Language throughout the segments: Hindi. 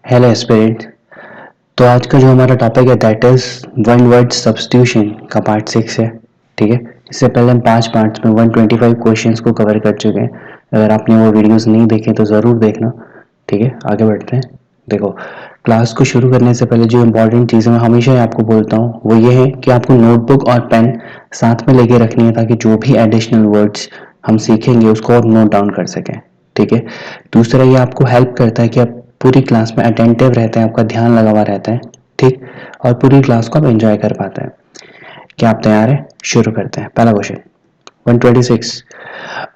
Hello aspirant. तो आज का जो हमारा टॉपिक है that is one word substitution का पार्ट 6 है। ठीक है, इससे पहले हम 5 पार्ट्स में 125 क्वेश्चंस को कवर कर चुके हैं। अगर आपने वो वीडियोस नहीं देखे तो ज़रूर देखना। ठीक है, आगे बढ़ते हैं। देखो, क्लास को शुरू करने से पहले जो इम्पोर्टेंट चीज़ें मैं हमेशा आपको बोलता हूँ वो ये है कि आपको नोटबुक और पेन साथ में लेके रखनी है ताकि जो भी एडिशनल वर्ड्स हम सीखेंगे उसको और नोट डाउन कर सकें। ठीक है, दूसरा ये आपको हेल्प करता है कि आप पूरी क्लास में अटेंटिव रहते हैं, आपका ध्यान लगा हुआ रहता है। ठीक, और पूरी क्लास को आप एंजॉय कर पाते हैं। क्या आप तैयार हैं? शुरू करते हैं। पहला question 126।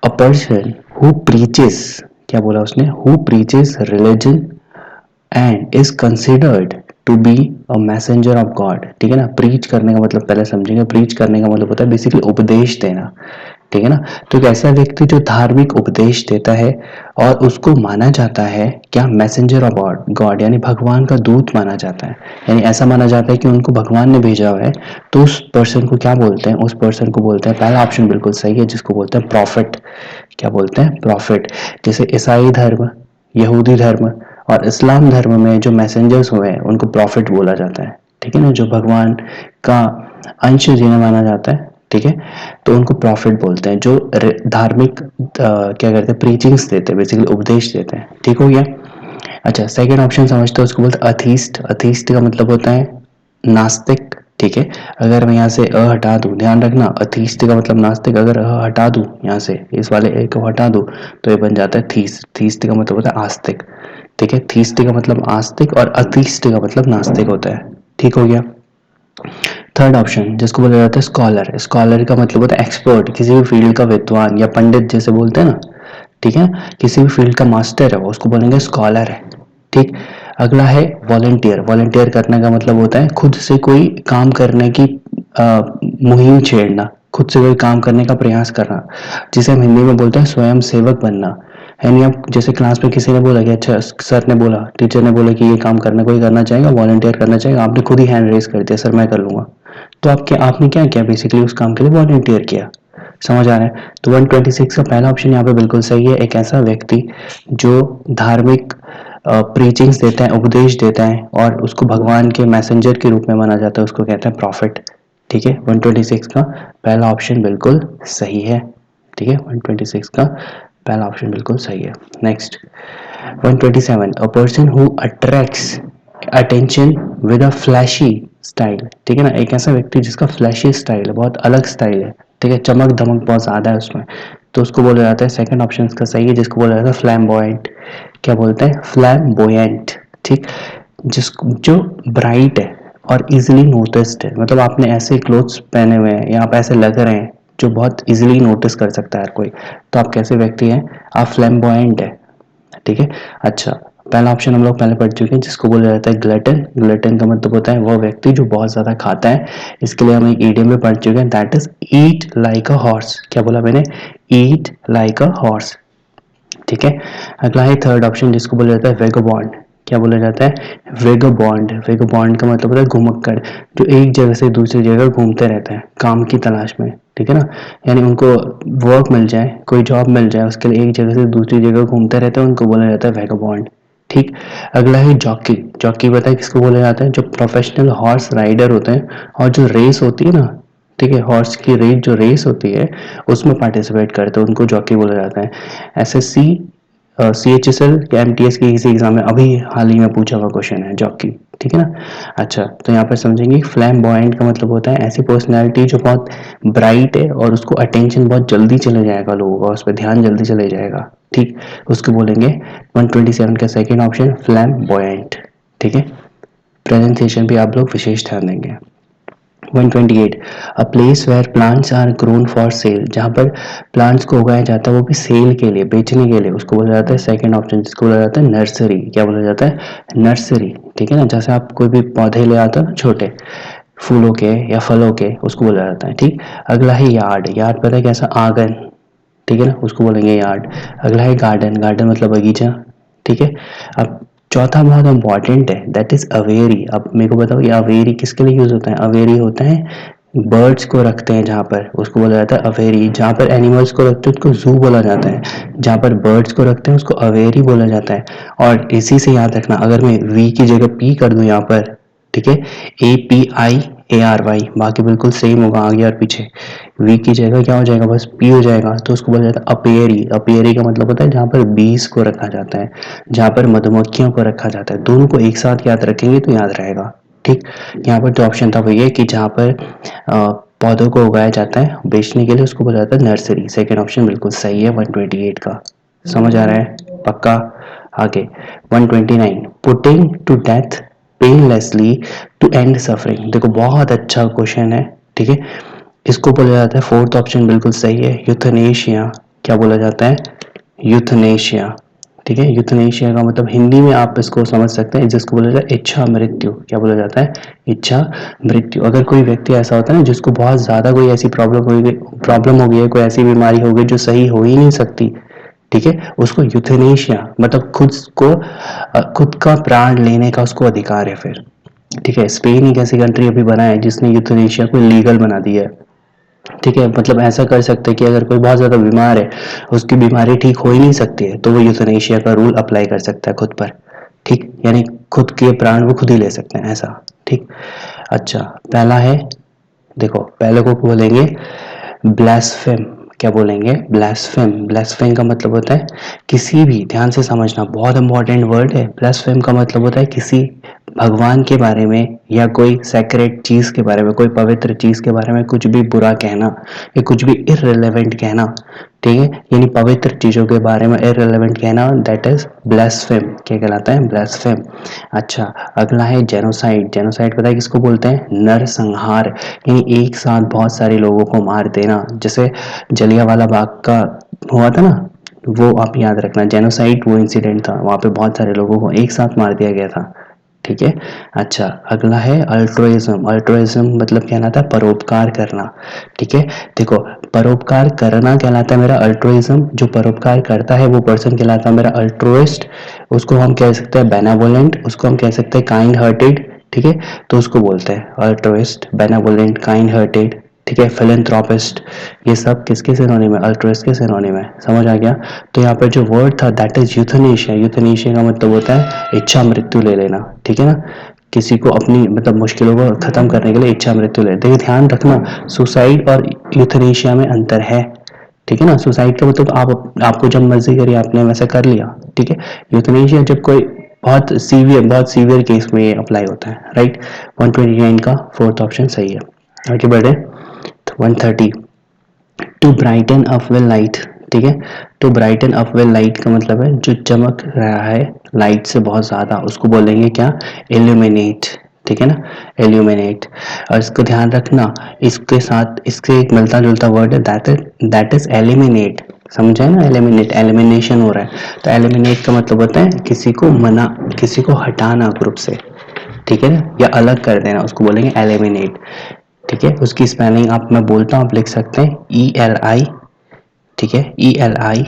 A person who preaches, क्या बोला उसने, who preaches religion and is considered to be a messenger of God. ठीक है ना, प्रीच करने का मतलब पहले समझेंगे। प्रीच करने का मतलब होता है बेसिकली उपदेश देना। ठीक है ना, तो एक ऐसा व्यक्ति जो धार्मिक उपदेश देता है और उसको माना जाता है क्या, मैसेंजर ऑफ गॉड, गॉड यानी भगवान का दूत माना जाता है। यानी ऐसा माना जाता है कि उनको भगवान ने भेजा हुआ है। तो उस पर्सन को क्या बोलते हैं? उस पर्सन को बोलते हैं, पहला ऑप्शन बिल्कुल सही है, जिसको बोलते हैं प्रॉफिट। क्या बोलते हैं? प्रॉफिट। जैसे ईसाई धर्म, यहूदी धर्म और इस्लाम धर्म में जो मैसेंजर्स हुए हैं उनको प्रॉफिट बोला जाता है। ठीक है ना, जो भगवान का अंश जिन्हें माना जाता है। ठीक है, तो उनको प्रॉफिट बोलते हैं, जो धार्मिक क्या करते हैं, प्रीचिंग्स देते हैं, बेसिकली उपदेश देते हैं। ठीक हो गया। अच्छा, सेकंड ऑप्शन समझते हैं, उसको बोलते हैं अथीस्ट। अथीस्ट का मतलब होता है नास्तिक। ठीक है, अगर मैं यहाँ से अ हटा दूं, ध्यान रखना, अथीस्ट का मतलब नास्तिक। अगर अ हटा दूं यहाँ से, इस वाले ए को हटा दूं, तो ये बन जाता है थीस्ट। थीस्ट का मतलब होता है आस्तिक। ठीक है, थीस्ट का मतलब आस्तिक और अथीस्ट का मतलब नास्तिक होता है। ठीक हो गया। थर्ड ऑप्शन जिसको बोला जाता है स्कॉलर। स्कॉलर का मतलब होता है एक्सपर्ट, किसी भी फील्ड का विद्वान या पंडित जैसे बोलते हैं ना। ठीक है, किसी भी फील्ड का मास्टर है उसको बोलेंगे स्कॉलर है। ठीक, अगला है वॉलंटियर। वॉलंटियर करने का मतलब होता है खुद से कोई काम करने की मुहिम छेड़ना, खुद से कोई काम करने का प्रयास करना, जिसे हम हिंदी में बोलते हैं स्वयं सेवक बनना। यानी आप जैसे क्लास में किसी ने बोला कि अच्छा, सर ने बोला, टीचर ने बोला कि ये काम करना, कोई करना चाहेगा, वॉलंटियर करना चाहेगा, आपने खुद ही हैंड रेस कर दिया, सर मैं कर लूंगा। तो आपने क्या किया, बेसिकली उस काम के लिए वॉलंटियर किया। समझ आ रहा है? तो 126 का पहला ऑप्शन यहाँ पे बिल्कुल सही है। एक ऐसा व्यक्ति जो धार्मिक प्रीचिंग्स देता है, उपदेश देता है और उसको भगवान के मैसेंजर के रूप में माना जाता है, उसको कहते हैं प्रॉफिट। ठीक है, 126 का पहला ऑप्शन बिल्कुल सही है। ठीक है, 126 का पहला ऑप्शन बिल्कुल सही है। Next 127। A person who attracts attention with a flashy style. ठीक है ना, एक ऐसा व्यक्ति जिसका फ्लैशी स्टाइल है, बहुत अलग स्टाइल है। ठीक है, चमक धमक बहुत ज्यादा है उसमें, तो उसको बोला जाता है, सेकंड ऑप्शन इसका सही है, जिसको बोला जाता है फ्लैम्बॉयंट। क्या बोलते हैं? फ्लैम्बॉयंट। ठीक, जिसको जो ब्राइट है और इजिली नोटिस्ड है, मतलब आपने ऐसे क्लोथ्स पहने हुए हैं या आप ऐसे लग रहे हैं जो बहुत इजिली नोटिस कर सकता है हर कोई, तो आप कैसे व्यक्ति हैं? आप फ्लैम्बॉयंट है। ठीक है। अच्छा, पहला ऑप्शन हम लोग पहले पढ़ चुके हैं, जिसको बोला जाता है ग्लटन। ग्लटन का मतलब होता है वह व्यक्ति जो बहुत ज्यादा खाता है। इसके लिए हम एक ईडियम में पढ़ चुके हैं, that is eat like a horse. क्या बोला मैंने? Eat like a horse. ठीक है, अगला है थर्ड ऑप्शन, जिसको बोला जाता है वेगोबॉन्ड। क्या बोला जाता है? वेगोबॉन्ड। वेगोबॉन्ड का मतलब होता है घुमक्कड़, जो एक जगह से दूसरी जगह घूमते रहते हैं काम की तलाश में। ठीक है ना, यानी उनको वर्क मिल जाए, कोई जॉब मिल जाए, उसके लिए एक जगह से दूसरी जगह घूमते रहते हैं, उनको बोला जाता है वेगोबॉन्ड। ठीक, अगला है जॉकी। जॉकी पता है किसको बोला जाता है? जो प्रोफेशनल हॉर्स राइडर होते हैं और जो रेस होती है ना, ठीक है, हॉर्स की रेस, जो रेस होती है उसमें पार्टिसिपेट करते हैं, उनको जॉकी बोला जाता है। एसएससी, CHSL या MTS की किसी एग्जाम में अभी हाल ही में पूछा हुआ क्वेश्चन है जॉकी। ठीक है ना। अच्छा, तो यहाँ पर समझेंगे फ्लैम्बॉयंट का मतलब होता है ऐसी पर्सनैलिटी जो बहुत ब्राइट है और उसको अटेंशन बहुत जल्दी चले जाएगा लोगों का, उस पर ध्यान जल्दी चले जाएगा। ठीक, उसको बोलेंगे 127 का सेकेंड ऑप्शन फ्लैम्बॉयंट। ठीक है, प्रेजेंटेशन भी आप लोग विशेष ध्यान देंगे। 128। A place where plants are grown for sale. जहाँ पर प्लांट्स को उगाया जाता है वो भी सेल के लिए, बेचने के लिए, उसको बोला जाता है सेकंड ऑप्शन, जिसको बोला जाता है नर्सरी। क्या बोला जाता है? नर्सरी। ठीक है ना, जैसे आप कोई भी पौधे ले आते हो ना छोटे फूलों के या फलों के, उसको बोला जाता है। ठीक, अगला है यार्ड। यार्ड पता है कैसा? आंगन। ठीक है ना, उसको बोलेंगे यार्ड। अगला है गार्डन। गार्डन मतलब बगीचा। ठीक है, अब चौथा बहुत इंपॉर्टेंट है, दैट इज अवेरी। अब मेरे को बताओ ये अवेरी किसके लिए यूज होता है? अवेरी होता है बर्ड्स को रखते हैं जहाँ पर, उसको बोला जाता है अवेरी। जहाँ पर एनिमल्स को रखते हैं उसको जू बोला जाता है, जहाँ पर बर्ड्स को रखते हैं उसको अवेरी बोला जाता है। और इसी से याद रखना, अगर मैं वी की जगह पी कर दूं यहाँ पर, ठीक है, APIARY, बाकी बिल्कुल सेम होगा आगे और पीछे। वी की जगह क्या हो जाएगा, बस पी हो जाएगा, तो उसको बोला जाता है अपेयरी। अपेयरी का मतलब होता है जहाँ पर बीज को रखा जाता है, जहाँ पर मधुमक्खियों को रखा जाता है। दोनों को एक साथ याद रखेंगे तो याद रहेगा। ठीक, यहाँ पर जो ऑप्शन था वो ये कि जहाँ पर पौधों को उगाया जाता है बेचने के लिए, उसको बोला जाता है नर्सरी। सेकेंड ऑप्शन बिल्कुल सही है 128 का। समझ आ रहा है पक्का? आगे 129, putting to death painlessly to end suffering. देखो बहुत अच्छा क्वेश्चन है, ठीक है। इसको बोला जाता है, फोर्थ ऑप्शन बिल्कुल सही है, यूथनेशिया। क्या बोला जाता है? यूथनेशिया। ठीक है, यूथनेशिया का मतलब हिंदी में आप इसको समझ सकते हैं, जिसको बोला जाता है इच्छा मृत्यु। क्या बोला जाता है? इच्छा मृत्यु। अगर कोई व्यक्ति ऐसा होता है ना जिसको बहुत ज़्यादा कोई ऐसी प्रॉब्लम हो गई है, कोई ऐसी बीमारी हो गई जो सही हो ही नहीं सकती, ठीक है, उसको यूथनेशिया मतलब खुद का प्राण लेने का उसको अधिकार है फिर। ठीक है, स्पेन एक ऐसी कंट्री अभी बना है जिसने यूथनेशिया को लीगल बना दिया है। ठीक है, मतलब ऐसा कर सकते हैं कि अगर कोई बहुत ज़्यादा बीमार है, उसकी बीमारी ठीक हो ही नहीं सकती है, तो वो यूथनेशिया का रूल अप्लाई कर सकता है खुद पर। ठीक, यानी खुद के प्राण वो खुद ही ले सकते हैं ऐसा। ठीक, अच्छा, पहला है, देखो पहले को बोलेंगे ब्लास्फेम। क्या बोलेंगे? ब्लास्फेम। ब्लास्फेम का मतलब होता है किसी भी, ध्यान से समझना बहुत इंपॉर्टेंट वर्ड है। ब्लास्फेम का मतलब होता है किसी भगवान के बारे में या कोई सेक्रेट चीज के बारे में, कोई पवित्र चीज के बारे में कुछ भी बुरा कहना या कुछ भी इररिलेवेंट कहना। ठीक है, यानी पवित्र चीजों के बारे में इररिलेवेंट कहना, दैट इज ब्लास्फेम। क्या कहलाता है? ब्लास्फेम। अच्छा, अगला है जेनोसाइड। जेनोसाइड पता है किसको बोलते हैं? नरसंहार, यानी एक साथ बहुत सारे लोगों को मार देना, जैसे जलियांवाला बाग का हुआ था ना, वो आप याद रखना। जेनोसाइड वो इंसिडेंट था, वहां पे बहुत सारे लोगों को एक साथ मार दिया गया था। ठीक है, अच्छा, अगला है अल्ट्रुइज्म। अल्ट्रुइज्म मतलब कहलाता है परोपकार करना। ठीक है, देखो परोपकार करना कहलाता है मेरा अल्ट्रुइज्म, जो परोपकार करता है वो पर्सन कहलाता है मेरा अल्ट्रुइस्ट। उसको हम कह सकते हैं बेनेवोलेंट, उसको हम कह सकते हैं काइंड हार्टेड। ठीक है, तो उसको बोलते हैं अल्ट्रुइस्ट, बेनेवोलेंट, काइंड हार्टेड। ठीक है, फिलेंथ्रोपिस्ट, ये सब किसके सिनोनिम है? अल्ट्रुइस्ट के सिनोनिम है। समझ आ गया? तो यहाँ पर जो वर्ड था दैट इज यूथनेशिया। यूथनेशिया का मतलब होता है इच्छा मृत्यु ले लेना। ठीक है ना, किसी को अपनी मतलब मुश्किलों को खत्म करने के लिए इच्छा मृत्यु ले। देखिए ध्यान रखना, सुसाइड और यूथनेशिया में अंतर है। ठीक है ना, सुसाइड का मतलब आपको जब मर्जी करी आपने वैसा कर लिया। ठीक है, यूथनेशिया जब कोई बहुत सीवियर केस में ये अप्लाई होता है। राइट, 129 का फोर्थ ऑप्शन सही है। आगे बढ़े, 130, to brighten up well light. ठीक है, to brighten up well light का मतलब है जो चमक रहा है लाइट से बहुत ज़्यादा, उसको बोलेंगे क्या? इल्यूमिनेट। ठीक है ना, इल्यूमिनेट। और इसको ध्यान रखना, इसके साथ इसके एक मिलता जुलता वर्ड है, दैट इज एलिमिनेट। समझे ना, एलिमिनेट, एलिमिनेशन हो रहा है, तो एलिमिनेट का मतलब होता है किसी को हटाना ग्रुप से। ठीक है ना, या अलग कर देना, उसको बोलेंगे एलिमिनेट। ठीक है, उसकी स्पेलिंग आप, मैं बोलता हूँ, आप लिख सकते हैं ELI। ठीक है, ELI,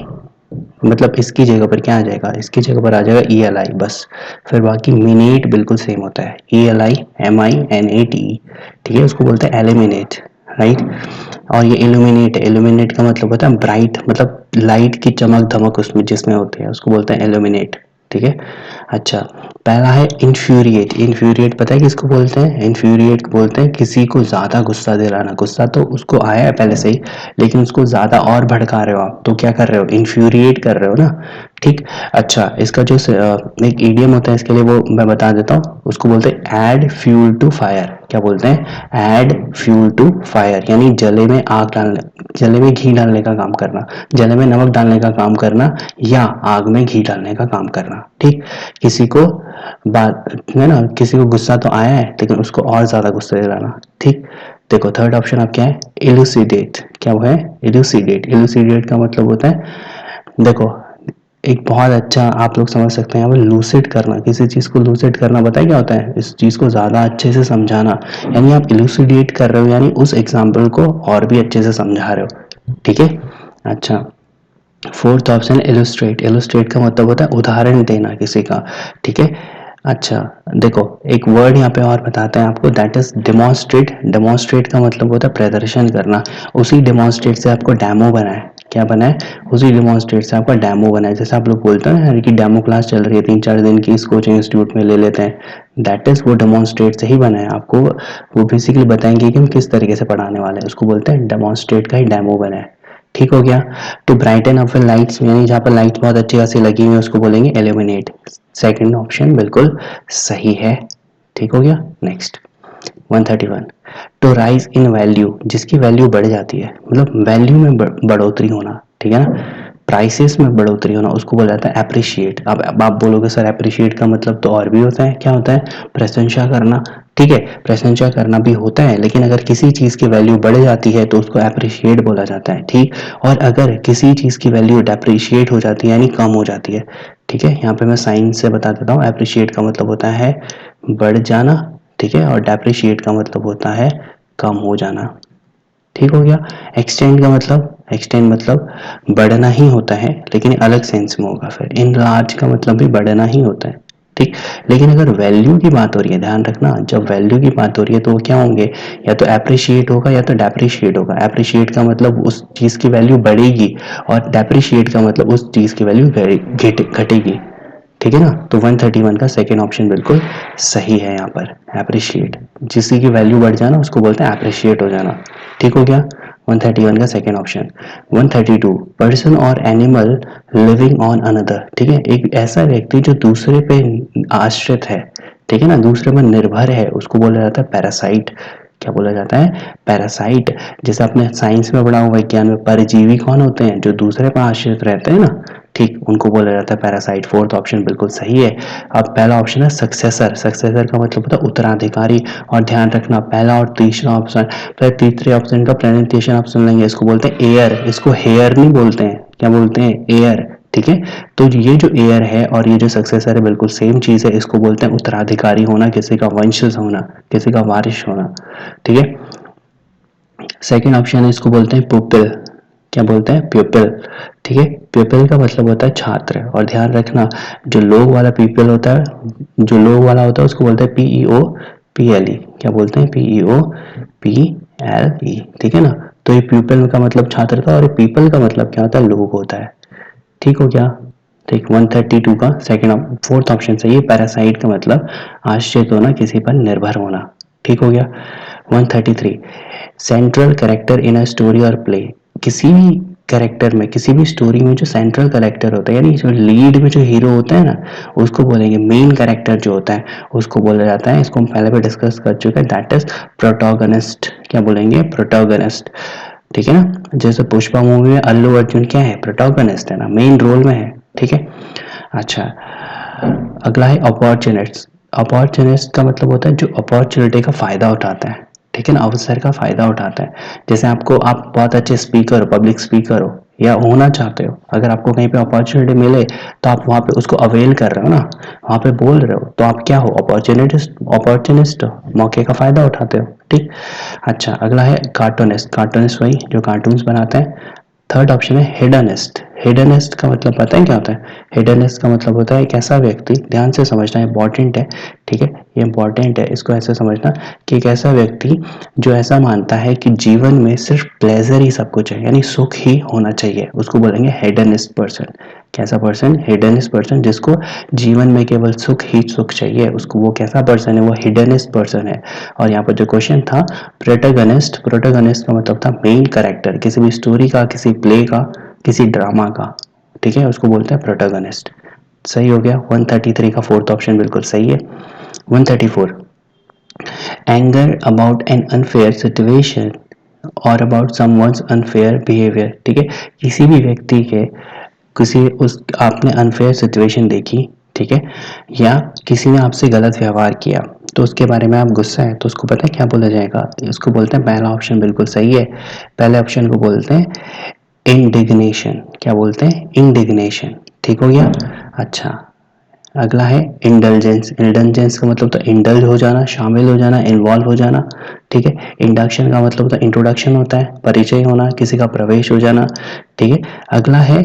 मतलब इसकी जगह पर क्या आ जाएगा? इसकी जगह पर आ जाएगा ELI बस। फिर बाकी मिनेट बिल्कुल सेम होता है, ELIMINATE। ठीक है, उसको बोलते हैं एलिमिनेट। राइट, और ये इल्यूमिनेट है। इल्यूमिनेट का मतलब होता है ब्राइट, मतलब लाइट की चमक धमक उसमें जिसमें होती है, उसको बोलते हैं इल्यूमिनेट। ठीक है, अच्छा, पहला है इन्फ्यूरिएट। इन्फ्यूरिएट पता है किसको बोलते हैं? इन्फ्यूरिएट बोलते हैं किसी को ज़्यादा गुस्सा दिलाना। गुस्सा तो उसको आया है पहले से ही, लेकिन उसको ज़्यादा और भड़का रहे हो आप, तो क्या कर रहे हो? इन्फ्यूरिएट कर रहे हो ना। ठीक, अच्छा, इसका जो एक ईडियम होता है इसके लिए, वो मैं बता देता हूँ, उसको बोलते हैं ऐड फ्यूल टू फायर। क्या बोलते हैं? ऐड फ्यूल टू फायर, यानी जले में आग डालने, जले में घी डालने का काम करना, जले में नमक डालने का काम करना, या आग में घी डालने का काम करना। ठीक, किसी को बात है ना, किसी को गुस्सा तो आया है लेकिन उसको और ज्यादा गुस्सा दिलाना। ठीक, देखो थर्ड ऑप्शन आप क्या है? इलुसिडेट। क्या वो है? इलुसिडेट। इलुसिडेट का मतलब होता है, देखो एक बहुत अच्छा आप लोग समझ सकते हैं, लूसिड करना, किसी चीज को लूसिड करना, बताया क्या होता है? इस चीज को ज्यादा अच्छे से समझाना, यानी आप इलुसिडेट कर रहे हो, यानी उस एग्जाम्पल को और भी अच्छे से समझा रहे हो। ठीक है, अच्छा, फोर्थ ऑप्शन इलुस्ट्रेट। इलुस्ट्रेट का मतलब होता है उदाहरण देना किसी का। ठीक है, अच्छा, देखो एक वर्ड यहाँ पे और बताते हैं आपको, दैट इज डेमोन्स्ट्रेट। डेमोन्स्ट्रेट का मतलब होता है प्रदर्शन करना। उसी डेमोन्स्ट्रेट से आपको डेमो बना है। क्या बना है? उसी डेमोन्स्ट्रेट से आपका डेमो बना है। जैसे आप लोग बोलते हैं ना कि डेमो क्लास चल रही है 3-4 दिन की, इस कोचिंग इंस्टीट्यूट में ले लेते हैं, दैट इज वो डेमोन्स्ट्रेट से ही बना है। आपको वो बेसिकली बताएंगे कि हम किस तरीके से पढ़ाने वाले हैं, उसको बोलते हैं डेमोन्स्ट्रेट का ही डेमो बना है। ठीक हो गया। टू ब्राइटन अप लाइट्स, यानी जहाँ पर लाइट बहुत अच्छी खासी लगी हुई है उसको बोलेंगे एल्यूमिनेट। सेकंड ऑप्शन बिल्कुल सही है। ठीक हो गया। Next 131, to rise in value, जिसकी वैल्यू बढ़ जाती है, मतलब वैल्यू में बढ़ोतरी होना, ठीक है ना, प्राइसेस में बढ़ोतरी होना, उसको बोला जाता है अप्रिशिएट। अब आप बोलोगे सर अप्रिशिएट का मतलब तो और भी होता है, क्या होता है? प्रशंसा करना। ठीक है, प्रशंसा करना भी होता है, लेकिन अगर किसी चीज़ की वैल्यू बढ़ जाती है तो उसको अप्रिशिएट बोला जाता है। ठीक, और अगर किसी चीज़ की वैल्यू डेप्रिशिएट हो जाती है यानी कम हो जाती है, ठीक है, यहाँ पे मैं साइन से बता देता हूँ। अप्रिशिएट का मतलब होता है बढ़ जाना, ठीक है, और डेप्रिशिएट का मतलब होता है कम हो जाना। ठीक हो गया। एक्सटेंड का मतलब, एक्सटेंड मतलब बढ़ना ही होता है, लेकिन अलग सेंस में होगा। फिर इनलार्ज का मतलब भी बढ़ना ही होता है। ठीक, लेकिन अगर वैल्यू की बात हो रही है, ध्यान रखना, जब वैल्यू की बात हो रही है तो वो क्या होंगे, या तो अप्रिशिएट होगा या तो डेप्रिशिएट होगा। अप्रिशिएट का मतलब उस चीज़ की वैल्यू बढ़ेगी, और डेप्रिशिएट का मतलब उस चीज़ की वैल्यू घटेगी। ठीक है ना, तो 131 का सेकेंड ऑप्शन बिल्कुल सही है। यहाँ पर अप्रिशिएट, जिसकी की वैल्यू बढ़ जाना उसको बोलते हैं अप्रिशिएट हो जाना। ठीक हो गया। 131 का सेकेंड ऑप्शन। 132, पर्सन और एनिमल लिविंग ऑन अनदर, ठीक है, एक ऐसा व्यक्ति जो दूसरे पे आश्रित है, ठीक है ना, दूसरे पर निर्भर है, उसको बोला जाता है पैरासाइट। क्या बोला जाता है? पैरासाइट। जैसे आपने साइंस में पढ़ा हो, विज्ञान में, परजीवी कौन होते हैं? जो दूसरे पर आश्रित रहते हैं ना, ठीक, उनको बोला जाता है पैरासाइट। फोर्थ ऑप्शन बिल्कुल सही है। अब पहला ऑप्शन है सक्सेसर। सक्सेसर का मतलब होता है उत्तराधिकारी। और ध्यान रखना, पहला और तीसरा ऑप्शन, फिर तीसरे ऑप्शन का प्रोनाउंसिएशन आप सुन लेंगे, इसको बोलते हैं एयर, इसको हेयर नहीं बोलते हैं। क्या बोलते हैं? एयर। ठीक है, तो ये जो एयर है और ये जो सक्सेसर है बिल्कुल सेम चीज है, इसको बोलते हैं उत्तराधिकारी होना, किसी का वंशज होना, किसी का वारिश होना। ठीक है, सेकेंड ऑप्शन है, इसको बोलते हैं पुपिल। क्या बोलते हैं? प्यूपिल। ठीक है, प्यूपिल का मतलब होता है छात्र। और ध्यान रखना, जो लोग वाला पीपल होता है, जो लोग वाला होता है उसको बोलते हैं PEOPLE। क्या बोलते हैं? PEOPLE। ठीक है ना, तो ये प्यूपिल का मतलब छात्र था, और पीपल का मतलब क्या होता है? लोग होता है। ठीक हो गया। ठीक, 132 का सेकेंड फोर्थ ऑप्शन सही है। पैरासाइट का मतलब आश्रित होना, किसी पर निर्भर होना। ठीक हो गया। 133, central character in a story और प्ले, किसी भी कैरेक्टर में, किसी भी स्टोरी में जो सेंट्रल कैरेक्टर होता है, यानी जो लीड में जो हीरो होता है ना, उसको बोलेंगे, मेन कैरेक्टर जो होता है उसको बोला जाता है, इसको हम पहले भी डिस्कस कर चुके हैं, दैट इज प्रोटोगनिस्ट। क्या बोलेंगे? प्रोटोगनिस्ट। ठीक है ना, जैसे पुष्पा मूवी में अल्लू अर्जुन क्या है? प्रोटोगनिस्ट है ना, मेन रोल में है। ठीक है। अच्छा, अगला है अपॉर्चुनिस्ट। अपॉर्चुनिस्ट का मतलब होता है जो अपॉर्चुनिटी का फायदा उठाता है, ठीक है ना, अवसर का फायदा उठाता है। जैसे आपको, आप बहुत अच्छे स्पीकर हो, पब्लिक स्पीकर हो या होना चाहते हो, अगर आपको कहीं पे अपॉर्चुनिटी मिले तो आप वहाँ पे उसको अवेल कर रहे हो ना, वहाँ पे बोल रहे हो, तो आप क्या हो? अपॉर्चुनिस्ट। अपॉर्चुनिस्ट हो, मौके का फायदा उठाते हो। ठीक। अच्छा, अगला है कार्टूनिस्ट। कार्टूनिस्ट वही जो कार्टून्स बनाते हैं। थर्ड ऑप्शन है हिडनिस्ट। हिडनिस्ट का मतलब पता है क्या होता है? हिडनिस्ट का मतलब होता है एक ऐसा व्यक्ति, ध्यान से समझना, इंपॉर्टेंट है, ठीक है, ये इंपॉर्टेंट है, इसको ऐसे समझना कि एक ऐसा व्यक्ति जो ऐसा मानता है कि जीवन में सिर्फ प्लेजर ही सब कुछ है, यानी सुख ही होना चाहिए, उसको बोलेंगे हेडनिस्ट पर्सन। कैसा पर्सन? हेडनिस्ट पर्सन, जिसको जीवन में केवल सुख ही सुख चाहिए, उसको, वो कैसा पर्सन है? वो हिडनिस्ट पर्सन है। और यहाँ पर जो क्वेश्चन था प्रोटोगनिस्ट, प्रोटोगनिस्ट का मतलब था मेन कैरेक्टर, किसी भी स्टोरी का, किसी प्ले का, किसी ड्रामा का, ठीक है, उसको बोलते हैं प्रोटोगनिस्ट। सही हो गया। 133 का फोर्थ ऑप्शन बिल्कुल सही है। 134, anger about an unfair situation और अबाउट समवन्स अनफेयर बिहेवियर, ठीक है, किसी भी व्यक्ति के, किसी उस, आपने अनफेयर सिचुएशन देखी, ठीक है, या किसी ने आपसे गलत व्यवहार किया, तो उसके बारे में आप गुस्सा है, तो उसको पता है क्या बोला जाएगा? इसको बोलते हैं, पहला ऑप्शन बिल्कुल सही है, पहले ऑप्शन को बोलते हैं इंडिग्नेशन। क्या बोलते हैं? इंडिग्नेशन। ठीक हो गया। अच्छा, अगला है इंडल्जेंस। इंडल्जेंस का मतलब तो इंडल्ज हो जाना, शामिल हो जाना, इन्वॉल्व हो जाना। ठीक है, इंडक्शन का मतलब तो इंट्रोडक्शन होता है, परिचय होना, किसी का प्रवेश हो जाना। ठीक है, अगला है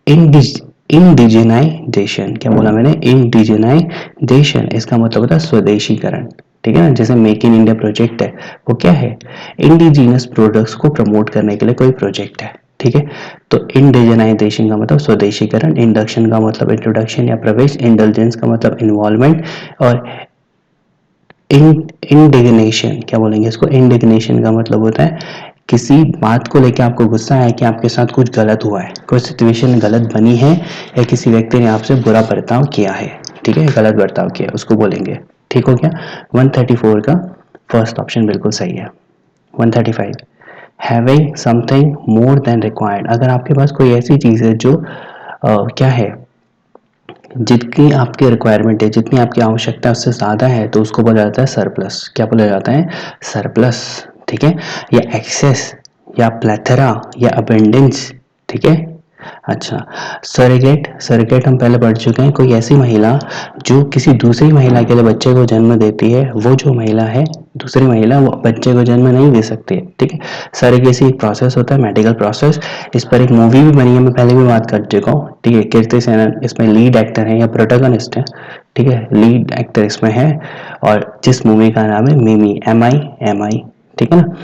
इंडिज इंडिजिनाइजेशन, क्या बोला मैंने, इंडिजिनाइजेशन, इसका मतलब होता है स्वदेशीकरण, ठीक है ना। जैसे मेक इन इंडिया प्रोजेक्ट है, वो क्या है, इंडिजिनस प्रोडक्ट्स को प्रमोट करने के लिए कोई प्रोजेक्ट है, ठीक है। तो इंडिजिनाइजेशन का मतलब स्वदेशीकरण, इंडक्शन का मतलब इंट्रोडक्शन या प्रवेश, इंडल्जेंस का मतलब इन्वॉल्वमेंट, और इंडिग्नेशन, क्या बोलेंगे इसको, इंडिग्नेशन का मतलब होता है किसी बात को लेकर आपको गुस्सा है कि आपके साथ कुछ गलत हुआ है, कोई सिचुएशन गलत बनी है, या किसी व्यक्ति ने आपसे बुरा बर्ताव किया है, ठीक है, गलत बर्ताव किया, उसको बोलेंगे। ठीक हो गया। 134 का फर्स्ट ऑप्शन बिल्कुल सही है। 135, having something more than required, अगर आपके पास कोई ऐसी चीज़ है जो क्या है, जितनी आपकी रिक्वायरमेंट है, जितनी आपकी आवश्यकता उससे ज़्यादा है, तो उसको बोला जाता है सरप्लस। क्या बोला जाता है, सरप्लस, ठीक है, या एक्सेस, या प्लेथरा, या अबेंडेंस, ठीक है। अच्छा, सरेगेट, सरेगेट हम पहले पढ़ चुके हैं, कोई ऐसी महिला जो किसी दूसरी महिला के लिए बच्चे को जन्म देती है, वो जो महिला है, दूसरी महिला, वो बच्चे को जन्म नहीं दे सकती है, ठीक है। सरेगेसी एक प्रोसेस होता है, मेडिकल प्रोसेस। इस पर एक मूवी भी बनी है, मैं पहले भी बात कर चुका हूँ, ठीक है। कीर्ति सेनन इसमें लीड एक्टर है या प्रोटोगनिस्ट है, ठीक है, लीड एक्टर इसमें है, और जिस मूवी का नाम है मिमी, MI, ठीक है ना।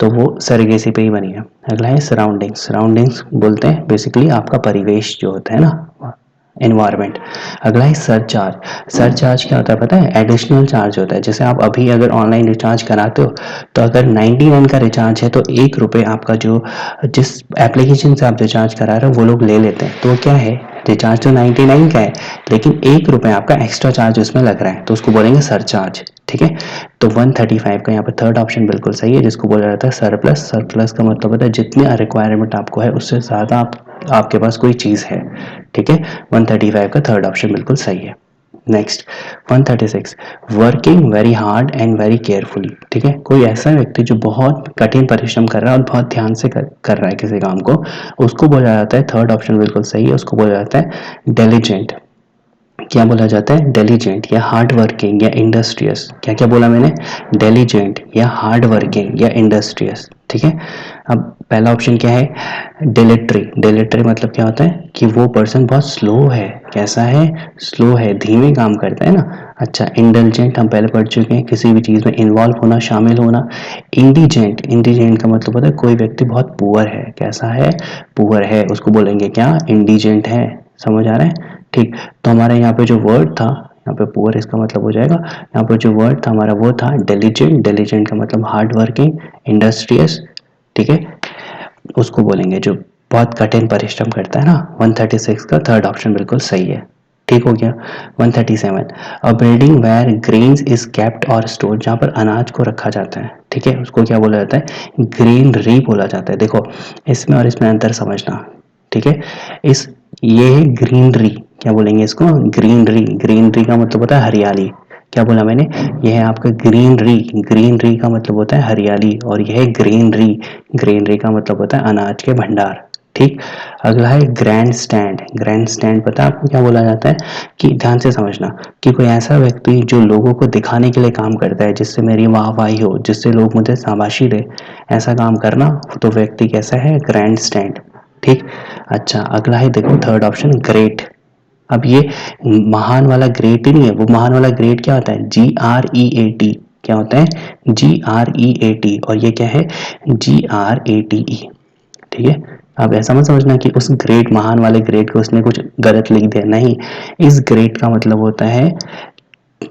तो वो सरगेसी पे ही बनी है। अगला है सराउंडिंग्स, सराउंडिंग्स बोलते हैं बेसिकली आपका परिवेश जो होता है ना, एनवायरमेंट। अगला है सरचार्ज, सरचार्ज क्या होता है पता है, एडिशनल चार्ज होता है। जैसे आप अभी अगर ऑनलाइन रिचार्ज कराते हो, तो अगर 99 का रिचार्ज है तो ₹1 आपका जो, जिस एप्लीकेशन से आप रिचार्ज करा रहे हो वो लोग ले लेते हैं, तो वो क्या है, रिचार्ज तो 99 का है, लेकिन ₹1 आपका एक्स्ट्रा चार्ज उसमें लग रहा है, तो उसको बोलेंगे सरचार्ज, ठीक है। तो 135 का यहाँ पे थर्ड ऑप्शन बिल्कुल सही है, जिसको बोला जाता है सरप्लस। सरप्लस का मतलब होता है जितनी रिक्वायरमेंट आपको है उससे ज़्यादा आपके पास कोई चीज़ है, ठीक है। 135 का थर्ड ऑप्शन बिल्कुल सही है। Next 136, working very hard and very carefully, ठीक है। कोई ऐसा व्यक्ति जो बहुत कठिन परिश्रम कर रहा है और बहुत ध्यान से कर रहा है किसी काम को, उसको बोला जाता है, थर्ड ऑप्शन बिल्कुल सही है, उसको बोला जाता है डिलिजेंट। क्या बोला जाता है, डिलिजेंट या हार्ड वर्किंग या इंडस्ट्रियस। क्या क्या बोला मैंने, डिलिजेंट या हार्ड वर्किंग या इंडस्ट्रियस, ठीक है। अब पहला ऑप्शन क्या है, डिलिटरी। डिलिटरी मतलब क्या होता है कि वो पर्सन बहुत स्लो है, कैसा है, स्लो है, धीमे काम करता है ना। अच्छा, इंडल्जेंट हम पहले पढ़ चुके हैं, किसी भी चीज़ में इन्वॉल्व होना, शामिल होना। इंडिजेंट, इंडिजेंट का मतलब होता है कोई व्यक्ति बहुत पुअर है, कैसा है, पुअर है, उसको बोलेंगे क्या, इंडिजेंट है। समझ आ रहा है, ठीक। तो हमारे यहाँ पे जो वर्ड था, यहाँ पे पुअर इसका मतलब हो जाएगा, यहाँ पे जो वर्ड था हमारा वो था डिलिजेंट। डिलिजेंट का मतलब हार्ड वर्किंग, इंडस्ट्रियस, ठीक है, उसको बोलेंगे जो बहुत कठिन परिश्रम करता है ना। 136 का थर्ड ऑप्शन बिल्कुल सही है। ठीक हो गया। 137, a building where grains is kept और स्टोर, जहाँ पर अनाज को रखा जाता है, ठीक है, उसको क्या बोला जाता है, ग्रेनरी बोला जाता है। देखो इसमें और इसमें अंतर समझना, ठीक है। इस ये है ग्रीनरी, क्या बोलेंगे इसको, ग्रीनरी। ग्रीनरी का मतलब होता है हरियाली। क्या बोला मैंने, यह है आपका ग्रीनरी। ग्रीनरी का मतलब होता है हरियाली, और यह है ग्रीनरी। ग्रीनरी का मतलब होता है अनाज के भंडार, ठीक। अगला है ग्रैंड स्टैंड। ग्रैंड स्टैंड पता है आपको क्या बोला जाता है, कि ध्यान से समझना, कि कोई ऐसा व्यक्ति जो लोगों को दिखाने के लिए काम करता है, जिससे मेरी वाहवाही हो, जिससे लोग मुझे शाबाशी दे, ऐसा काम करना, तो व्यक्ति कैसा है, ग्रैंड स्टैंड, ठीक। अच्छा, अगला है देखो थर्ड ऑप्शन, ग्रेट। अब ये महान वाला ग्रेट ही नहीं है, वो महान वाला ग्रेट क्या होता है, GREAT। क्या होता है, GREAT, और ये क्या है, GRATE, ठीक है। अब ऐसा मत समझना कि उस ग्रेट, महान वाले ग्रेट को उसने कुछ गलत लिख दिया, नहीं। इस ग्रेट का मतलब होता है,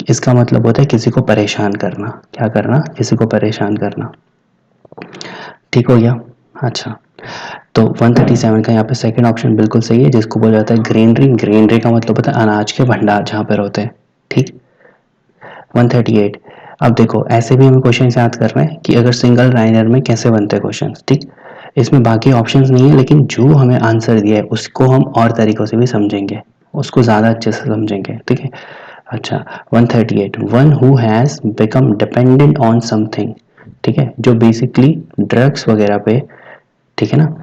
इसका मतलब होता है किसी को परेशान करना। क्या करना, किसी को परेशान करना, ठीक हो गया। अच्छा, तो 137 का यहाँ पे सेकंड ऑप्शन बिल्कुल सही है, जिसको बोला जाता है ग्रेनरी। ग्रेनरी का मतलब होता है अनाज के भंडार जहाँ पर होते हैं, ठीक। 138, अब देखो ऐसे भी हमें क्वेश्चन याद करना है कि अगर सिंगल लाइनर में कैसे बनते हैं क्वेश्चन, ठीक। इसमें बाकी ऑप्शंस नहीं है, लेकिन जो हमें आंसर दिया है उसको हम और तरीकों से भी समझेंगे, उसको ज़्यादा अच्छे से समझेंगे, ठीक है। अच्छा, 138, one who has become dependent on something, ठीक है, जो बेसिकली ड्रग्स वगैरह पे, ठीक है ना,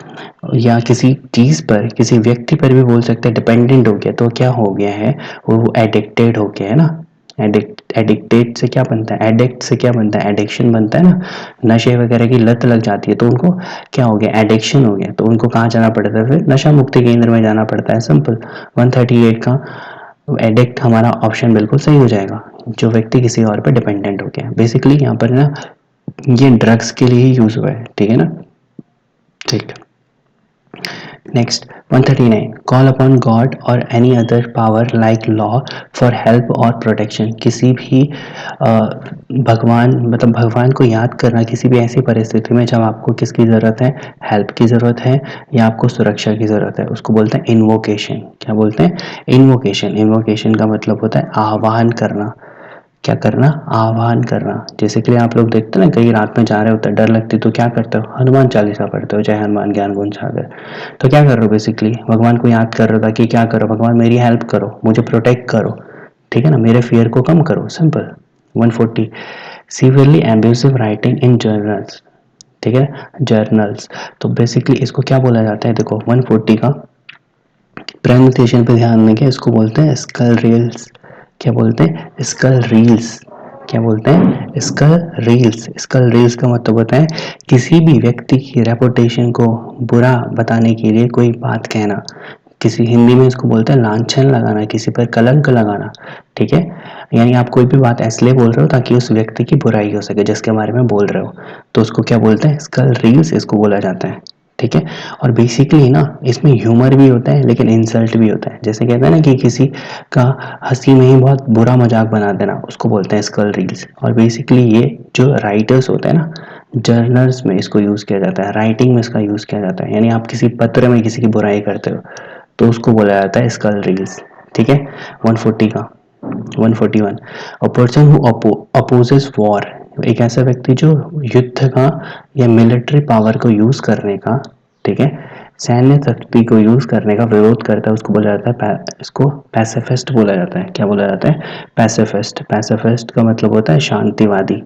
या किसी चीज़ पर, किसी व्यक्ति पर भी बोल सकते हैं डिपेंडेंट हो गया, तो क्या हो गया है, वो एडिक्टेड हो गया है ना, एडिक्ट, एडिक्टेड से क्या बनता है, एडिक्ट से क्या बनता है, एडिक्शन बनता है ना, नशे वगैरह की लत लग जाती है तो उनको क्या हो गया, एडिक्शन हो गया, तो उनको कहाँ जाना पड़ता है, फिर नशा मुक्ति केंद्र में जाना पड़ता है, सिंपल। 138 का एडिक्ट हमारा ऑप्शन बिल्कुल सही हो जाएगा, जो व्यक्ति किसी और पर डिपेंडेंट हो गया। बेसिकली यहाँ पर ना ये ड्रग्स के लिए ही यूज हुआ है, ठीक है ना। ठीक, नेक्स्ट 139, कॉल अपॉन गॉड और any other power like law for help और प्रोटेक्शन। किसी भी भगवान, मतलब भगवान को याद करना किसी भी ऐसी परिस्थिति में जब आपको किसकी ज़रूरत है, हेल्प की ज़रूरत है या आपको सुरक्षा की ज़रूरत है, उसको बोलते हैं इन्वोकेशन। क्या बोलते हैं, इन्वोकेशन। इन्वोकेशन का मतलब होता है आह्वान करना। क्या करना, आह्वान करना। जैसे कि आप लोग देखते हैं ना, कहीं रात में जा रहे होते हैं, डर लगती तो क्या करते हो, हनुमान चालीसा पढ़ते हो, जय हनुमान ज्ञान गुण सागर। तो क्या कर रहे हो, बेसिकली भगवान को याद कर रहे हो ताकि क्या करो, भगवान मेरी हेल्प करो, मुझे प्रोटेक्ट करो, ठीक है ना, मेरे फियर को कम करो, simple. 140, severely abusive writing in journals, ठीक है, जर्नल्स। तो बेसिकली इसको क्या बोला जाता है, देखो 140 का प्रोनाउंसिएशन पे ध्यान देंगे, इसको बोलते हैं स्कल रील्स। क्या बोलते हैं, स्कल रील्स। क्या बोलते हैं, स्कल रील्स। स्कल रील्स का मतलब होता है किसी भी व्यक्ति की रेपुटेशन को बुरा बताने के लिए कोई बात कहना, किसी, हिंदी में इसको बोलते हैं लांछन लगाना, किसी पर कलंक लगाना, ठीक है। यानी आप कोई भी बात इसलिए बोल रहे हो ताकि उस व्यक्ति की बुराई हो सके जिसके बारे में बोल रहे हो, तो उसको क्या बोलते हैं, स्कल रील्स इसको बोला जाता है, ठीक है। और बेसिकली ना इसमें ह्यूमर भी होता है लेकिन इंसल्ट भी होता है। जैसे कहते हैं ना कि किसी का हंसी में ही बहुत बुरा मजाक बना देना, उसको बोलते हैं स्कल रील्स। और बेसिकली ये जो राइटर्स होते हैं ना, जर्नल्स में इसको यूज़ किया जाता है, राइटिंग में इसका यूज़ किया जाता है। यानी आप किसी पत्र में किसी की बुराई करते हो तो उसको बोला जाता है स्कल रील्स, ठीक है। 140 का 141, अ पर्सन हु अपोजेस वॉर, एक ऐसा व्यक्ति जो युद्ध का या मिलिट्री पावर को यूज करने का, ठीक है, सैन्य शक्ति को यूज करने का विरोध करता है, उसको बोला जाता है, इसको पैसिफिस्ट बोला जाता है। क्या बोला जाता है, पैसिफिस्ट। पैसिफिस्ट का मतलब होता है शांतिवादी,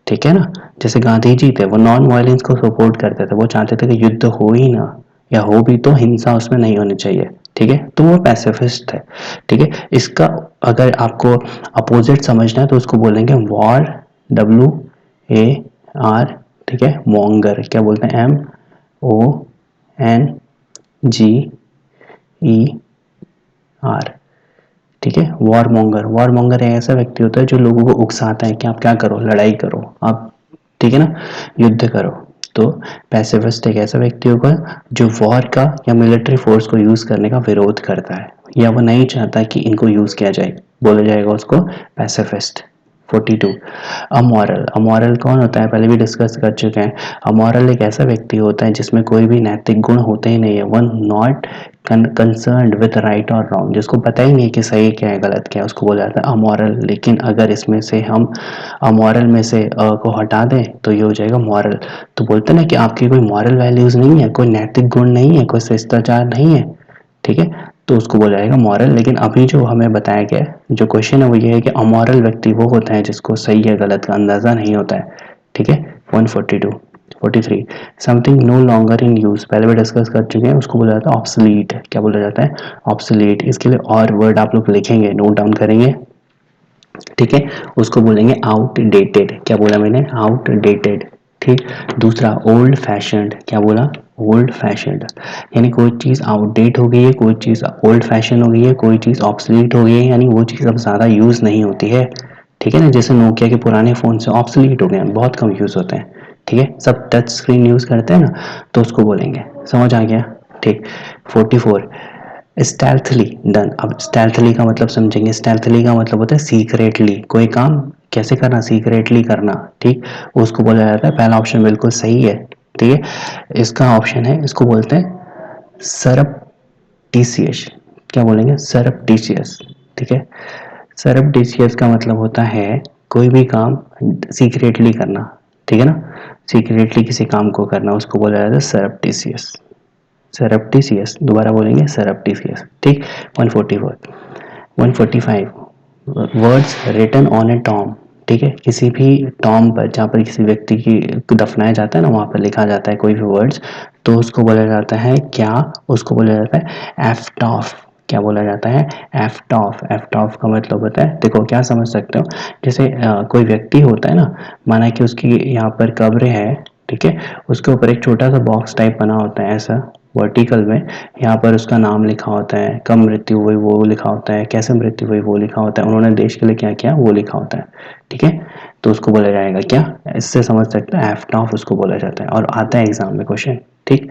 ठीक है ना। जैसे गांधी जी थे, वो नॉन वायलेंस को सपोर्ट करते थे, वो चाहते थे कि युद्ध हो ही ना, या हो भी तो हिंसा उसमें नहीं होनी चाहिए, ठीक है, तो वो पैसिफिस्ट है, ठीक है। इसका अगर आपको अपोजिट समझना है तो उसको बोलेंगे वॉर, WAR, ठीक है, मॉन्गर। क्या बोलते हैं, MONGER, ठीक है, वॉर मॉन्गर। वॉर मॉन्गर एक ऐसा व्यक्ति होता है जो लोगों को उकसाता है कि आप क्या करो, लड़ाई करो आप, ठीक है ना, युद्ध करो। तो पैसिफिस्ट एक ऐसा व्यक्ति होगा जो वॉर का या मिलिट्री फोर्स को यूज करने का विरोध करता है, या वो नहीं चाहता कि इनको यूज किया जाए, बोला जाएगा उसको पैसिफिस्ट। 42, अमोरल। अमोरल कौन होता है, पहले भी डिस्कस कर चुके हैं। अमोरल एक ऐसा व्यक्ति होता है जिसमें कोई भी नैतिक गुण होते ही नहीं है, one not concerned with right और रॉन्ग, जिसको पता ही नहीं कि सही क्या है गलत क्या है, उसको बोला जाता है अमोरल। लेकिन अगर इसमें से हम अमोरल में से को हटा दें तो ये हो जाएगा मॉरल। तो बोलते ना कि आपकी कोई मॉरल वैल्यूज नहीं है, कोई नैतिक गुण नहीं है, कोई शिष्टाचार नहीं है, ठीक है, तो उसको बोला जाएगा मॉरल। लेकिन अभी जो हमें बताया गया जो क्वेश्चन है वो ये है कि अमोरल व्यक्ति वो होता है जिसको सही या गलत का अंदाजा नहीं होता है, ठीक है। 142, 43, something no longer in use, पहले भी डिस्कस कर चुके हैं, उसको बोला जाता है ऑब्सोलीट। क्या बोला जाता है, ऑब्सोलीट। इसके लिए और वर्ड आप लोग लिखेंगे, नोट डाउन करेंगे, ठीक है, उसको बोलेंगे आउटडेटेड। क्या बोला मैंने, आउटडेटेड, ठीक। दूसरा ओल्ड फैशन्ड। क्या बोला, ओल्ड फैशन्ड। यानी कोई चीज़ आउटडेट हो गई है, कोई चीज़ ओल्ड फैशन हो गई है, कोई चीज़ ऑब्सोलीट हो गई है, यानी वो चीज़ अब ज़्यादा यूज़ नहीं होती है, ठीक है ना। जैसे नोकिया के पुराने फ़ोन से ऑब्सोलीट हो गए हैं, बहुत कम यूज़ होते हैं, ठीक है, सब टच स्क्रीन यूज़ करते हैं ना, तो उसको बोलेंगे, समझ आ गया, ठीक। 44, स्टेल्थली डन। अब स्टेल्थली का मतलब समझेंगे, स्टेल्थली का मतलब होता है सीक्रेटली, कोई काम कैसे करना, सीक्रेटली करना, ठीक, उसको बोला जाता है। पहला ऑप्शन बिल्कुल सही है, ठीक है। इसका ऑप्शन है, इसको बोलते हैं सरप्टिशियस। क्या बोलेंगे, सरप्टिशियस, ठीक है। सरप्टिशियस का मतलब होता है कोई भी काम सीक्रेटली करना, ठीक है ना, सीक्रेटली किसी काम को करना, उसको बोला जाता है सरप्टिशियस। सरप्टिशियस, दोबारा बोलेंगे सरप्टिशियस, ठीक। 144, 145, words written on a tomb, ठीक है, किसी भी टॉम पर, जहाँ पर किसी व्यक्ति की दफनाया जाता है ना, वहाँ पर लिखा जाता है कोई भी वर्ड्स, तो उसको बोला जाता है क्या, उसको बोला जाता है एफ्टॉफ। क्या बोला जाता है, एफ्टॉफ। एफ्टॉफ का मतलब होता है, देखो क्या समझ सकते हो, जैसे कोई व्यक्ति होता है ना, माना कि उसकी यहाँ पर कब्र है, ठीक है, उसके ऊपर एक छोटा सा बॉक्स टाइप बना होता है ऐसा वर्टिकल में, यहाँ पर उसका नाम लिखा होता है, कब मृत्यु हुई वो लिखा होता है, कैसे मृत्यु हुई वो लिखा होता है, उन्होंने देश के लिए क्या किया वो लिखा होता है, ठीक है। तो उसको बोला जाएगा क्या, इससे समझ सकते हैं एफ्टॉफ उसको बोला जाता है, और आता है एग्जाम में क्वेश्चन, ठीक।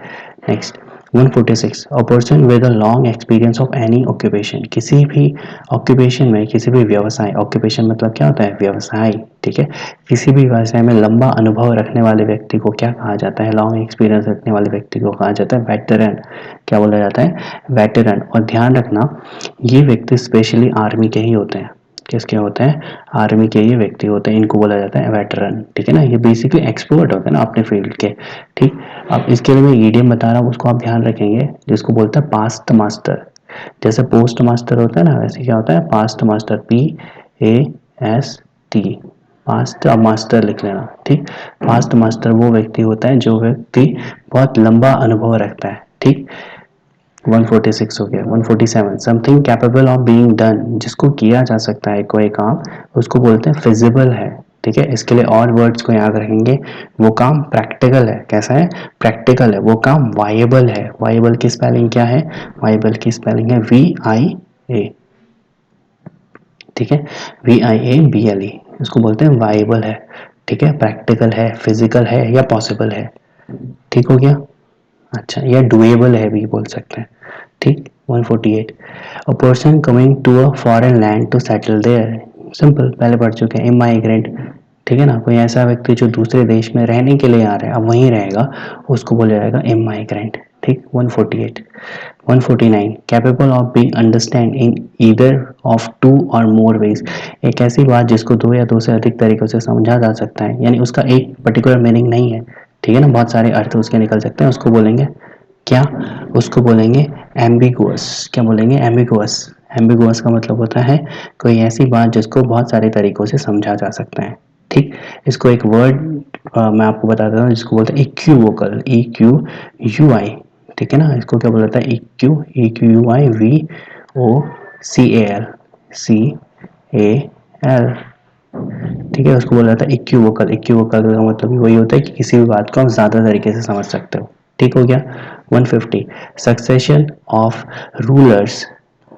Next 146, a person with a long experience of any occupation, किसी भी ऑक्यूपेशन में, किसी भी व्यवसाय, ऑक्यूपेशन मतलब क्या होता है, व्यवसाय, ठीक है, किसी भी व्यवसाय में लंबा अनुभव रखने वाले व्यक्ति को क्या कहा जाता है, लॉन्ग एक्सपीरियंस रखने वाले व्यक्ति को कहा जाता है वेटरन। क्या बोला जाता है, वेटरन। और ध्यान रखना ये व्यक्ति स्पेशली आर्मी के ही होते हैं, किसके होते हैं, आर्मी के ये व्यक्ति होते हैं, इनको बोला जाता है वेटरन, ठीक है ना, ये बेसिकली एक्सपर्ट होते हैं ना अपने फील्ड के, ठीक। अब इसके लिए मैं ईडीएम बता रहा हूँ, उसको आप ध्यान रखेंगे, जिसको बोलते हैं पास्ट मास्टर। जैसे पोस्ट मास्टर होता है ना, वैसे क्या होता है पास्ट मास्टर, PAST, पास्ट। अब मास्टर लिख लेना, ठीक। पास्ट मास्टर वो व्यक्ति होता है जो व्यक्ति बहुत लंबा अनुभव रखता है, ठीक। 146 हो गया। 147, something capable of being done, जिसको किया जा सकता है कोई काम, उसको बोलते हैं फिजिबल है, ठीक है। इसके लिए और वर्ड्स को याद रखेंगे, वो काम प्रैक्टिकल है, कैसा है, प्रैक्टिकल है, वो काम वायबल है। वायबल की स्पेलिंग क्या है, वायबल की स्पेलिंग है VIA, ठीक है, VIABLE, इसको बोलते हैं वायबल है, ठीक है, प्रैक्टिकल है, फिजिकल है या पॉसिबल है, ठीक हो गया। अच्छा, या डुएबल है भी बोल सकते हैं, ठीक। 148, a person coming to a foreign land to settle there, simple, पहले पढ़ चुके हैं, इमाइग्रेंट, ठीक है ना, कोई ऐसा व्यक्ति जो दूसरे देश में रहने के लिए आ रहा है, अब वहीं रहेगा, उसको बोला जाएगा इमाइग्रेंट, ठीक। 148, 149, capable of being understand in either of two or more veg, एक ऐसी बात जिसको दो या दो से अधिक तरीकों से समझा जा सकता है, यानी उसका एक पर्टिकुलर मीनिंग नहीं है, ठीक है ना, बहुत सारे अर्थ उसके निकल सकते हैं, उसको बोलेंगे क्या, उसको बोलेंगे एम्बिगुअस। क्या बोलेंगे, एम्बिगुअस। एम्बिगुअस का मतलब होता है कोई ऐसी बात जिसको बहुत सारे तरीकों से समझा जा सकता है, ठीक। इसको एक वर्ड मैं आपको बता देता हूँ, जिसको बोलते हैं इक्यूवोकल, EQUI, ठीक है ना, इसको क्या बोला जाता है, EQUI VOCAL, ठीक है, उसको बोला जाता है इक्यूवोकल। इक्यूवोकल का मतलब भी वही होता है कि किसी भी बात को आप ज़्यादा तरीके से समझ सकते हो, ठीक हो गया। 150, succession of rulers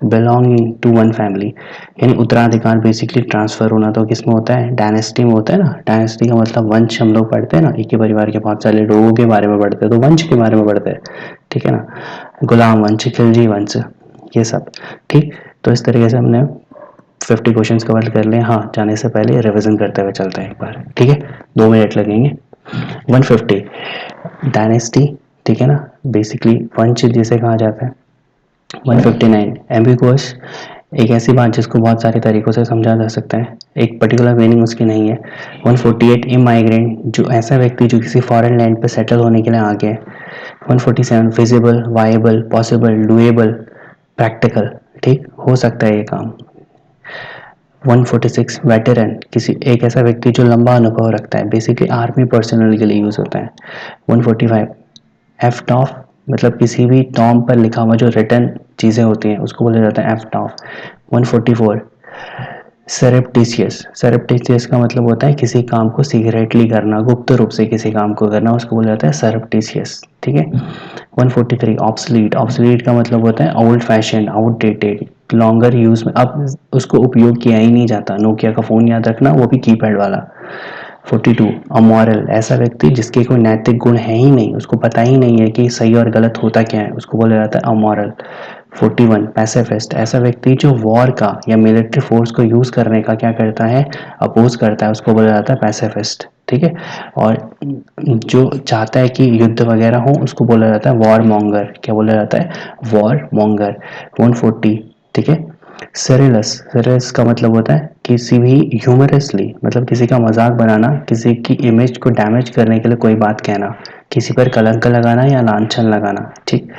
belonging to one family, यानी उत्तराधिकार बेसिकली ट्रांसफर होना तो किस में होता है, डायनेस्टी में होता है ना। डायनेस्टी का मतलब वंश, हम लोग पढ़ते हैं ना, एक ही परिवार के बहुत सारे लोगों के बारे में पढ़ते हैं, तो वंश के बारे में पढ़ते हैं, ठीक है ना, गुलाम वंश, खिलजी वंश, ये सब, ठीक। तो इस तरीके से हमने 50 क्वेश्चन कवर कर लिए। हाँ, जाने से पहले रिवीजन करते हुए चलते हैं एक बार, ठीक है, 2 मिनट लगेंगे। 150, डायनेस्टी, ठीक है ना, बेसिकली वंश जिसे कहा जाता है। 159, एम्बिगुअस, एक ऐसी बात जिसको बहुत सारे तरीकों से समझा जा सकता है, एक पर्टिकुलर मीनिंग उसकी नहीं है। 148, इमाइग्रेंट, जो ऐसा व्यक्ति जो किसी फॉरेन लैंड पर सेटल होने के लिए आ गया है। 147, feasible, viable, possible, doable, practical, ठीक, हो सकता है ये काम। 146, वेटरन, किसी एक ऐसा व्यक्ति जो लंबा अनुभव रखता है, बेसिकली आर्मी पर्सनल के लिए यूज होता है। 145, एफ टॉफ, मतलब किसी भी टॉम पर लिखा हुआ जो रिटर्न चीज़ें होती हैं उसको बोला जाता है एफ टॉफ। 144, सरप्टिशियस। सरप्टिशियस का मतलब होता है किसी काम को सीक्रेटली करना, गुप्त रूप से किसी काम को करना, उसको बोला जाता है सरप्टिशियस, ठीक है। 143, ऑब्सलीट। ऑब्सलीट का मतलब होता है old fashion, outdated, longer use में, अब उसको उपयोग किया ही नहीं जाता। नोकिया का फ़ोन याद रखना, वो भी कीपैड वाला। 42, अमोरल, ऐसा व्यक्ति जिसके कोई नैतिक गुण है ही नहीं, उसको पता ही नहीं है कि सही और गलत होता क्या है, उसको बोला जाता है अमोरल। 41, पैसिफिस्ट, ऐसा व्यक्ति जो वॉर का या मिलिट्री फोर्स को यूज करने का क्या करता है, अपोज करता है, उसको बोला जाता है पैसिफिस्ट, ठीक है। और जो चाहता है कि युद्ध वगैरह हो उसको बोला जाता है वॉर मॉन्गर। क्या बोला जाता है, वॉर मॉन्गर। 140, ठीक है, सरेलस। सरेलस का मतलब होता है किसी भी ह्यूमरसली, मतलब किसी का मजाक बनाना, किसी की इमेज को डैमेज करने के लिए कोई बात कहना, किसी पर कलंक लगाना या लांछन लगाना, ठीक।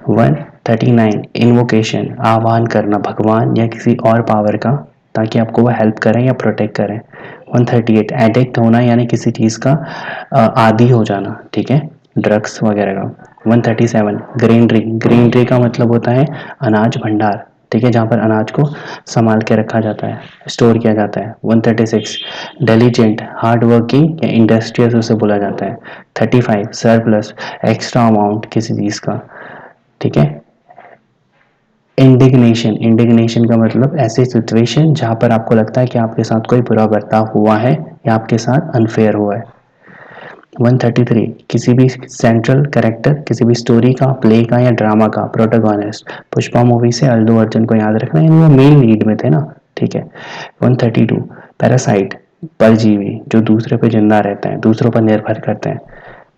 139, इन्वोकेशन, आह्वान करना भगवान या किसी और पावर का, ताकि आपको वो हेल्प करें या प्रोटेक्ट करें। 138, एडिक्ट होना, यानी किसी चीज़ का आदी हो जाना, ठीक है, ड्रग्स वगैरह का। 137 ग्रेनरी, ग्रेनरी का मतलब होता है अनाज भंडार, ठीक है, जहाँ पर अनाज को संभाल के रखा जाता है, स्टोर किया जाता है। 136 डेलीजेंट, हार्ड वर्किंग या इंडस्ट्रियस उसे बोला जाता है। 35 सरप्लस, एक्स्ट्रा अमाउंट किसी चीज़ का, ठीक है। इंडिग्नेशन, इंडिग्नेशन का मतलब ऐसी सिचुएशन जहाँ पर आपको लगता है कि आपके साथ कोई बुरा बर्ताव हुआ है या आपके साथ अनफेयर हुआ है। 133 किसी भी सेंट्रल कैरेक्टर, किसी भी स्टोरी का, प्ले का या ड्रामा का प्रोटोगोनिस्ट। पुष्पा मूवी से अल्लू अर्जुन को याद रखना, यानी वो मेन लीड में थे ना, ठीक है। 132 पैरासाइट, परजीवी जो दूसरे पे जिंदा रहते हैं, दूसरों पर निर्भर करते हैं।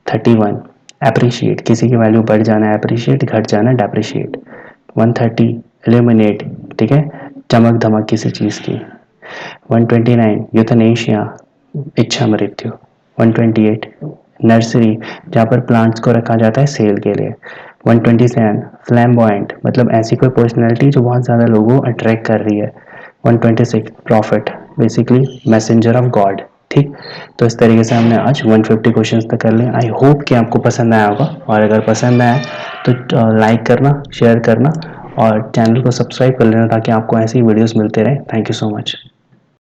31 एप्रिशिएट, किसी की वैल्यू बढ़ जाना एप्रिशिएट, घट जाना डेप्रिशिएट। 130 इल्यूमिनेट, ठीक है, चमक धमक किसी चीज़ की। 129 यूथनेशिया, इच्छा मृत्यु। 128 नर्सरी, जहाँ पर प्लांट्स को रखा जाता है सेल के लिए। 127 फ्लैम्बॉयंट, मतलब ऐसी कोई पर्सनैलिटी जो बहुत ज़्यादा लोगों को अट्रैक्ट कर रही है। 126 profit, basically messenger of God, ठीक। तो इस तरीके से हमने आज 150 क्वेश्चंस तक कर लिए। आई होप कि आपको पसंद आया होगा, और अगर पसंद आया तो लाइक करना, शेयर करना और चैनल को सब्सक्राइब कर लेना ताकि आपको ऐसी वीडियोस मिलते रहे। Thank you so much.